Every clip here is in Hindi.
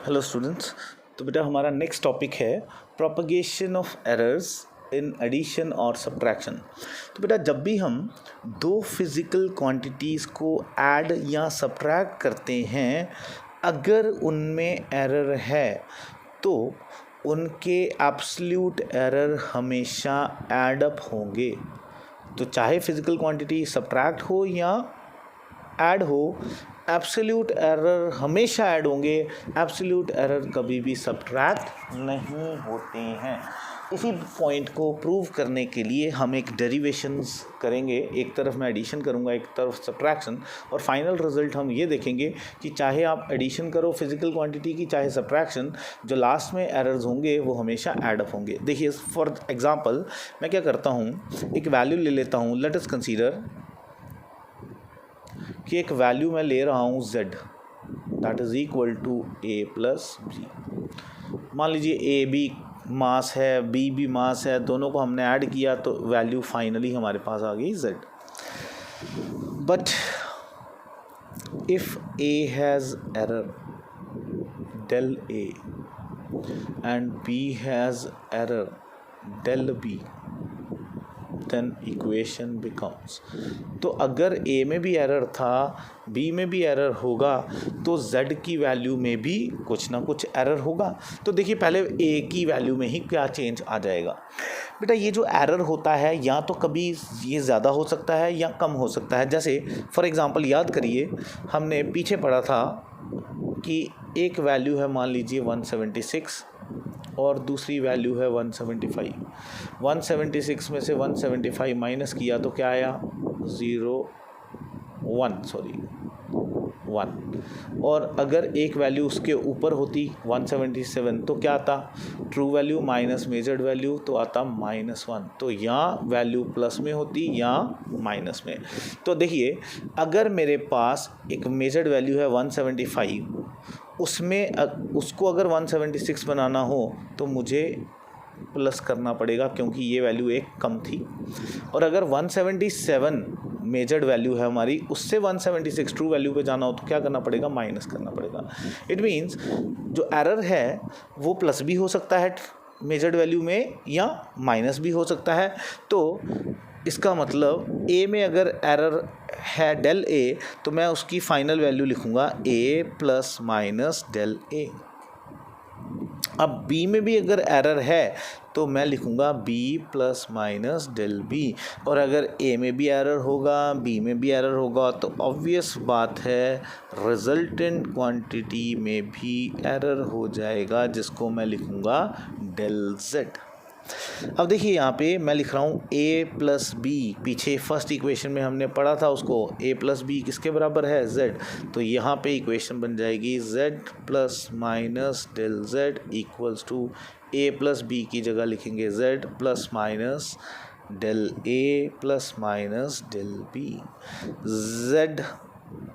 Hello students. तो बेटा हमारा नेक्स्ट टॉपिक है propagation of errors in addition और सब्ट्रैक्शन। तो बेटा जब भी हम दो फिज़िकल क्वांटिटीज़ को ऐड या सब्ट्रैक्ट करते हैं, अगर उनमें एरर है तो उनके एब्सोल्यूट एरर हमेशा ऐड अप होंगे। तो चाहे फिज़िकल क्वांटिटी सब्ट्रैक्ट हो या ऐड हो, एब्सोल्यूट एरर हमेशा ऐड होंगे, एब्सोल्यूट एरर कभी भी सब्ट्रैक्ट नहीं होते हैं। इसी पॉइंट को प्रूव करने के लिए हम एक डेरिवेशंस करेंगे। एक तरफ मैं एडिशन करूंगा, एक तरफ सब्ट्रैक्शन, और फाइनल रिजल्ट हम ये देखेंगे कि चाहे आप एडिशन करो फिजिकल क्वांटिटी की, चाहे सब्ट्रैक्शन, जो लास्ट में एरर्स होंगे वो हमेशा ऐड अप होंगे। देखिए फॉर एग्जांपल मैं क्या करता हूँ, एक वैल्यू ले लेता हूँ। लेट अस कंसीडर कि एक वैल्यू मैं ले रहा हूँ z, that is equal to a plus b। मान लीजिए a भी मास है, b भी मास है, दोनों को हमने ऐड किया तो वैल्यू फाइनली हमारे पास आ गई z। But if a has error del a and b has error del b, then equation becomes. तो अगर a में भी एरर था, b में भी एरर होगा, तो z की वैल्यू में भी कुछ ना कुछ एरर होगा। तो देखिए पहले a की वैल्यू में ही क्या चेंज आ जाएगा। बेटा ये जो एरर होता है या तो कभी ये ज़्यादा हो सकता है या कम हो सकता है। जैसे फॉर एग्ज़ाम्पल याद करिए, हमने पीछे पढ़ा था कि एक वैल्यू है मान लीजिए 176 और दूसरी वैल्यू है 175। 176 में से 175 माइनस किया तो क्या आया, 1। और अगर एक वैल्यू उसके ऊपर होती 177 तो क्या आता, true value minus measured value तो आता -1। तो यहाँ वैल्यू प्लस में होती या माइनस में। तो देखिए अगर मेरे पास एक मेजर्ड वैल्यू है 175, उसमें उसको अगर 176 बनाना हो तो मुझे प्लस करना पड़ेगा क्योंकि ये वैल्यू एक कम थी। और अगर 177 मेजर्ड वैल्यू है हमारी, उससे 176 ट्रू वैल्यू पे जाना हो तो क्या करना पड़ेगा, माइनस करना पड़ेगा। इट मीन्स जो एरर है वो प्लस भी हो सकता है मेजर्ड वैल्यू में या माइनस भी हो सकता है। तो इसका मतलब a में अगर एरर है del a तो मैं उसकी फाइनल वैल्यू लिखूँगा a plus minus del a। अब b में भी अगर एरर है तो मैं लिखूँगा b plus minus del b। और अगर a में भी एरर होगा, b में भी एरर होगा, तो ऑब्वियस बात है रिजल्टेंट क्वांटिटी में भी एरर हो जाएगा, जिसको मैं लिखूँगा del z। अब देखिए यहाँ पे मैं लिख रहा हूँ a प्लस बी, पीछे फर्स्ट इक्वेशन में हमने पढ़ा था उसको, a प्लस बी किसके बराबर है, z। तो यहाँ पे इक्वेशन बन जाएगी z plus minus del z equals to a plus B की जगह लिखेंगे z plus minus del a plus minus del b। z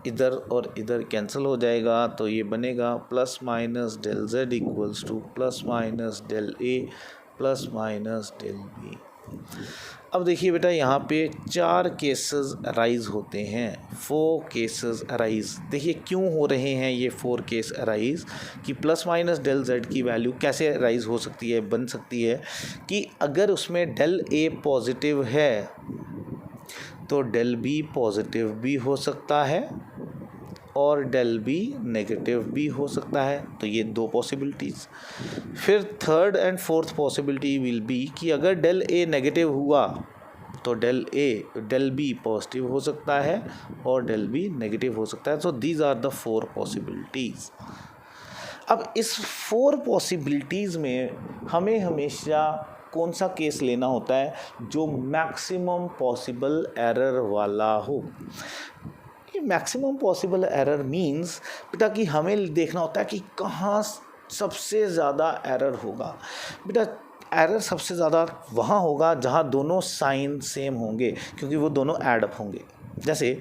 इधर और इधर कैंसिल हो जाएगा तो ये बनेगा plus minus del z equals to plus minus del a plus minus del b। अब देखिए बेटा यहाँ पे 4 केसेस अराइज होते हैं, 4 केसेस अराइज। देखिए क्यों हो रहे हैं ये 4 केस अराइज, कि प्लस माइनस del z की वैल्यू कैसे अराइज हो सकती है, बन सकती है कि अगर उसमें del a पॉजिटिव है तो del b पॉजिटिव भी हो सकता है और del b नेगेटिव भी हो सकता है। तो ये 2 पॉसिबिलिटीज़। फिर third and fourth possibility will be कि अगर del a नेगेटिव हुआ तो del b पॉजिटिव हो सकता है और del b नेगेटिव हो सकता है। So these are the 4 possibilities. अब इस 4 पॉसिबिलिटीज़ में हमें हमेशा कौन सा केस लेना होता है, जो मैक्सिमम पॉसिबल एरर वाला हो। मैक्सिमम पॉसिबल एरर मीन्स बेटा कि हमें देखना होता है कि कहाँ सबसे ज़्यादा एरर होगा। बेटा एरर सबसे ज़्यादा वहाँ होगा जहाँ दोनों साइन सेम होंगे, क्योंकि वो दोनों ऐड अप होंगे। जैसे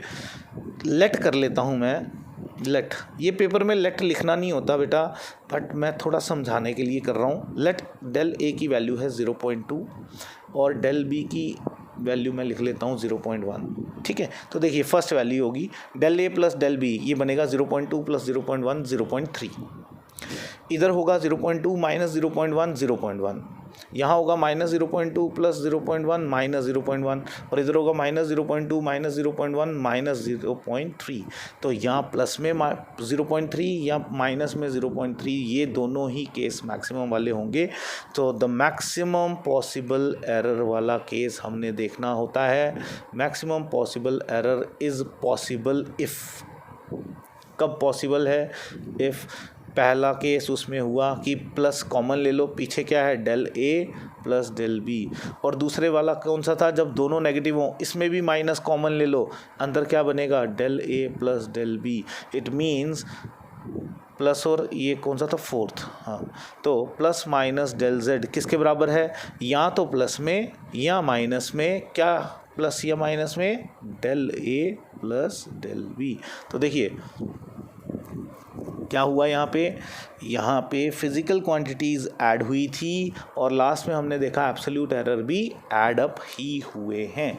लेट कर लेता हूँ मैं, लेट, ये पेपर में लेट लिखना नहीं होता बेटा, बट मैं थोड़ा समझाने के लिए कर रहा हूँ। लेट del a की वैल्यू है 0.2 और del b की वैल्यू मैं लिख लेता हूँ 0.1। ठीक है, तो देखिए फर्स्ट वैल्यू होगी del a plus del b, ये बनेगा 0.2 प्लस 0.1 0.3 इधर होगा 0.2 माइनस 0.1 0.1, यहाँ होगा -0.2 प्लस 0.1 माइनस 0.1, और इधर होगा -0.2 माइनस 0.1 माइनस 0.3। तो यहाँ प्लस में 0.3 या माइनस में 0.3, ये दोनों ही केस मैक्सिमम वाले होंगे। तो द मैक्सिमम पॉसिबल एरर वाला केस हमने देखना होता है। Maximum possible error is possible if, कब पॉसिबल है? इफ़ पहला केस उसमें हुआ कि प्लस कॉमन ले लो, पीछे क्या है, del A plus del B, और दूसरे वाला कौन सा था, जब दोनों नेगेटिव हों, इसमें भी माइनस कॉमन ले लो, अंदर क्या बनेगा, del A plus del B. It means plus, और ये कौन सा था, फोर्थ, हाँ, तो प्लस माइनस डेल जेड किसके बराबर है, या तो प्लस में या माइनस में, क्या प्लस या माइनस में, del A plus del B. तो देखिए क्या हुआ यहाँ पे फिज़िकल क्वांटिटीज़ ऐड हुई थी, और लास्ट में हमने देखा एब्सोल्यूट एरर भी ऐड अप ही हुए हैं।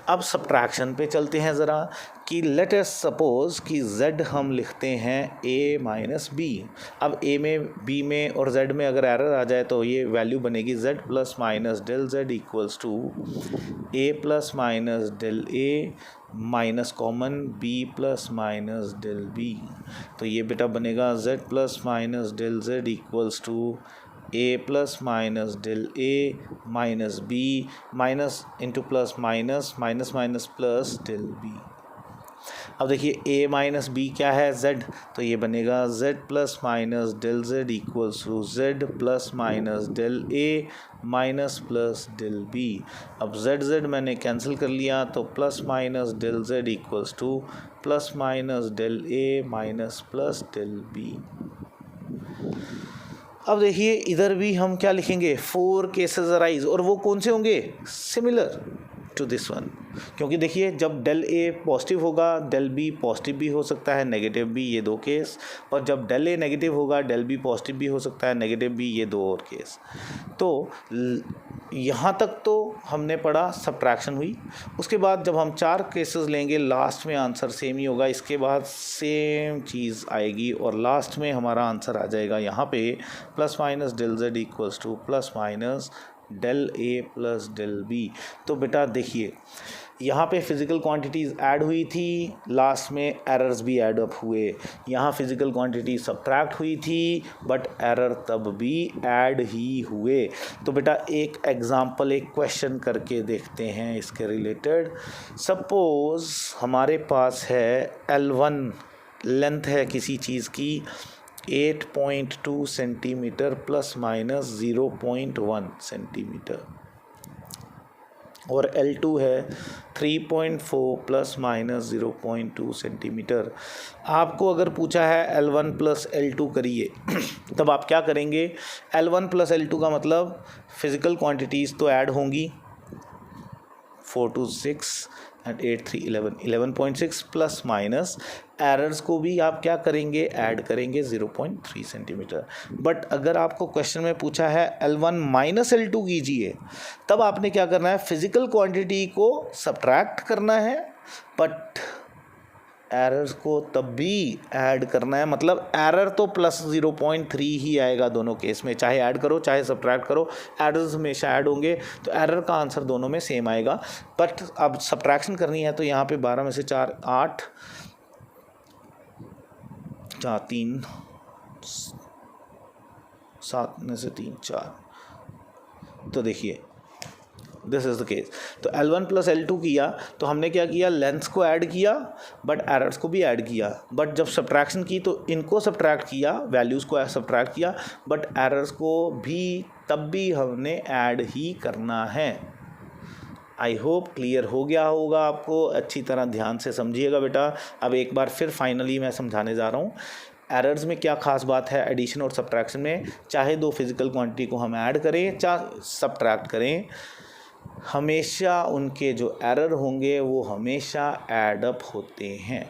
अब सब्ट्रैक्शन पे चलते हैं ज़रा, कि लेट अस सपोज़ कि z हम लिखते हैं a माइनस बी। अब a में, b में और z में अगर एरर आ जाए तो ये वैल्यू बनेगी z plus minus del z equals to a plus minus del a minus common b plus minus del b। तो ये बेटा बनेगा z plus minus del z equals to a plus minus del a minus b minus into plus minus minus minus plus del b। अब देखिए a माइनस बी क्या है, z, तो ये बनेगा z plus minus del z equals to z plus minus del a minus plus del b। अब z मैंने कैंसिल कर लिया, तो plus minus del z equals to plus minus del a minus plus del b। अब देखिए इधर भी हम क्या लिखेंगे, 4 केसेस अराइज, और वो कौन से होंगे, सिमिलर टू दिस वन, क्योंकि देखिए जब डेल ए पॉजिटिव होगा डेल बी पॉजिटिव भी हो सकता है, नेगेटिव भी, ये 2 केस, और जब डेल ए नेगेटिव होगा डेल बी पॉजिटिव भी हो सकता है, नेगेटिव भी, ये 2 और केस। तो यहाँ तक तो हमने पढ़ा, सब्ट्रैक्शन हुई। उसके बाद जब हम 4 केसेस लेंगे लास्ट में आंसर सेम ही होगा, इसके बाद सेम चीज़ आएगी और लास्ट में हमारा आंसर आ जाएगा यहाँ पे plus minus del Z equals to plus minus del A plus del B. तो बेटा देखिए यहाँ पे फिज़िकल क्वांटिटीज़ ऐड हुई थी, लास्ट में एरर्स भी ऐड अप हुए। यहाँ फिज़िकल क्वांटिटी सब्ट्रैक्ट हुई थी बट एरर तब भी ऐड ही हुए। तो बेटा एक एग्ज़ाम्पल, एक क्वेश्चन करके देखते हैं इसके रिलेटेड। सपोज़ हमारे पास है L1 लेंथ है किसी चीज़ की 8.2 सेंटीमीटर प्लस माइनस 0.1 सेंटीमीटर, और L2 है 3.4 प्लस माइनस 0.2 सेंटीमीटर। आपको अगर पूछा है L1 प्लस L2 करिए तब आप क्या करेंगे, L1 प्लस L2 का मतलब फिज़िकल क्वांटिटीज़ तो ऐड होंगी, 4 2 6 एंड 8 3 11 11.6 प्लस माइनस एरर्स को भी आप क्या करेंगे, ऐड करेंगे 0.3 सेंटीमीटर। बट अगर आपको क्वेश्चन में पूछा है L1 माइनस L2 कीजिए, तब आपने क्या करना है, फिज़िकल क्वांटिटी को सब्ट्रैक्ट करना है बट एरर्स को तब भी ऐड करना है। मतलब एरर तो प्लस 0.3 ही आएगा दोनों केस में, चाहे ऐड करो चाहे सब्ट्रैक्ट करो, एरर्स हमेशा ऐड होंगे, तो एरर का आंसर दोनों में सेम आएगा। बट अब सब्ट्रैक्शन करनी है तो यहाँ पे 12 में से 4 8 4 3 7 में से 3 4। तो देखिए दिस इज़ द केस। तो L1 प्लस L2 किया तो हमने क्या किया, लेंथ्स को ऐड किया बट एरर्स को भी ऐड किया। बट जब सब्ट्रैक्शन की तो इनको सब्ट्रैक्ट किया, वैल्यूज़ को सब्ट्रैक्ट किया, बट एरर्स को भी तब भी हमने ऐड ही करना है। आई होप क्लियर हो गया होगा आपको, अच्छी तरह ध्यान से समझिएगा बेटा। अब एक बार फिर फाइनली मैं समझाने जा रहा हूँ एरर्स में क्या ख़ास बात है एडिशन और सब्ट्रैक्शन में। चाहे 2 फिज़िकल क्वांटिटी को हम ऐड करें चाहे सब्ट्रैक्ट करें, हमेशा उनके जो एरर होंगे वो हमेशा ऐड अप होते हैं।